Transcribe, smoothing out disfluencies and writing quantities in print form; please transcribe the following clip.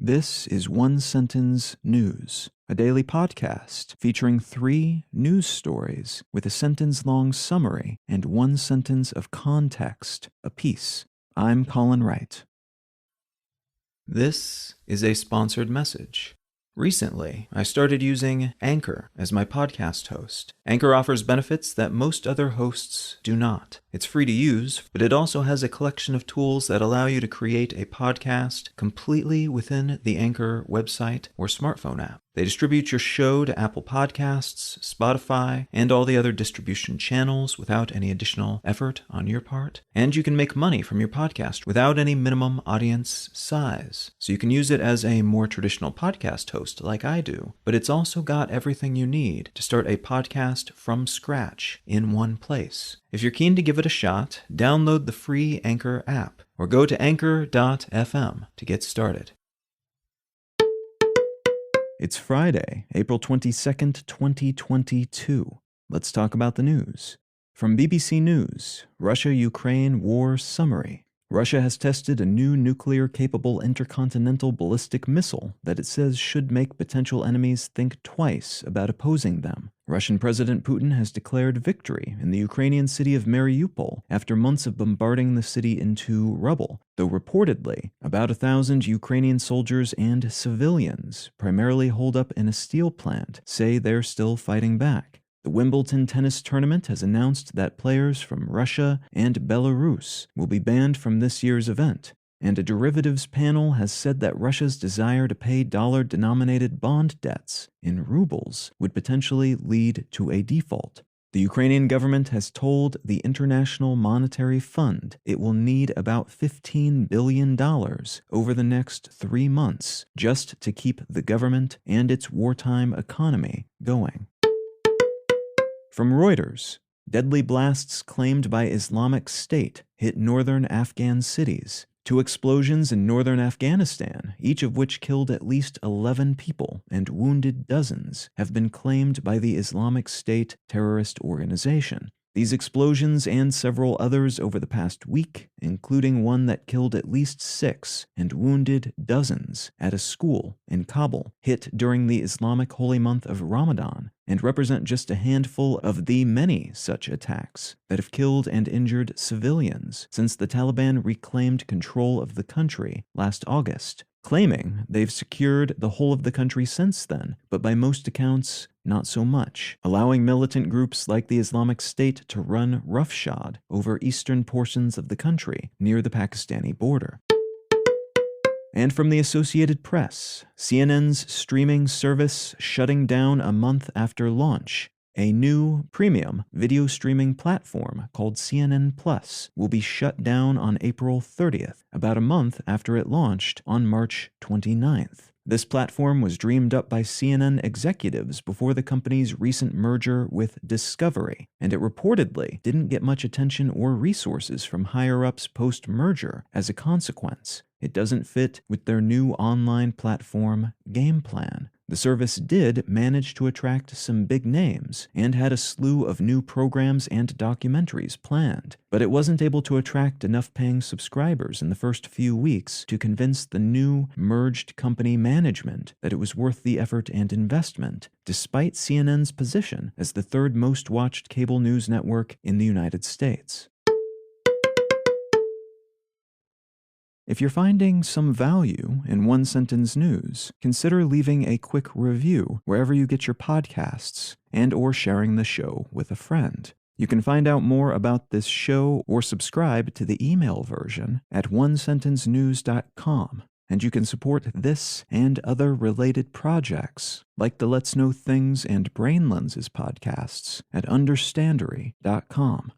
This is One Sentence News, a daily podcast featuring 3 news stories with a sentence-long summary and 1 sentence of context apiece. I'm Colin Wright. This is a sponsored message. Recently, I started using Anchor as my podcast host. Anchor offers benefits that most other hosts do not. It's free to use, but it also has a collection of tools that allow you to create a podcast completely within the Anchor website or smartphone app. They distribute your show to Apple Podcasts, Spotify, and all the other distribution channels without any additional effort on your part. And you can make money from your podcast without any minimum audience size. So you can use it as a more traditional podcast host like I do, but it's also got everything you need to start a podcast from scratch in one place. If you're keen to give it a shot, download the free Anchor app or go to anchor.fm to get started. It's Friday, April 22nd, 2022. Let's talk about the news. From BBC News, Russia-Ukraine War Summary. Russia has tested a new nuclear-capable intercontinental ballistic missile that it says should make potential enemies think twice about opposing them. Russian President Putin has declared victory in the Ukrainian city of Mariupol after months of bombarding the city into rubble, though reportedly about 1,000 Ukrainian soldiers and civilians, primarily holed up in a steel plant, say they're still fighting back. The Wimbledon tennis tournament has announced that players from Russia and Belarus will be banned from this year's event, and a derivatives panel has said that Russia's desire to pay dollar-denominated bond debts in rubles would potentially lead to a default. The Ukrainian government has told the International Monetary Fund it will need about $15 billion over the next 3 months just to keep the government and its wartime economy going. From Reuters, deadly blasts claimed by Islamic State hit northern Afghan cities. 2 explosions in northern Afghanistan, each of which killed at least 11 people and wounded dozens, have been claimed by the Islamic State terrorist organization. These explosions and several others over the past week, including one that killed at least 6 and wounded dozens at a school in Kabul, hit during the Islamic holy month of Ramadan and represent just a handful of the many such attacks that have killed and injured civilians since the Taliban reclaimed control of the country last August, claiming they've secured the whole of the country since then, but by most accounts, not so much, allowing militant groups like the Islamic State to run roughshod over eastern portions of the country near the Pakistani border. And from the Associated Press, CNN's streaming service shutting down a month after launch. A new premium video streaming platform called CNN Plus will be shut down on April 30th, about a month after it launched on March 29th. This platform was dreamed up by CNN executives before the company's recent merger with Discovery, and it reportedly didn't get much attention or resources from higher-ups post-merger as a consequence. It doesn't fit with their new online platform game plan. The service did manage to attract some big names and had a slew of new programs and documentaries planned, but it wasn't able to attract enough paying subscribers in the first few weeks to convince the new merged company management that it was worth the effort and investment, despite CNN's position as the 3rd most watched cable news network in the United States. If you're finding some value in One Sentence News, consider leaving a quick review wherever you get your podcasts and or sharing the show with a friend. You can find out more about this show or subscribe to the email version at onesentencenews.com, and you can support this and other related projects like the Let's Know Things and Brain Lenses podcasts at understandery.com.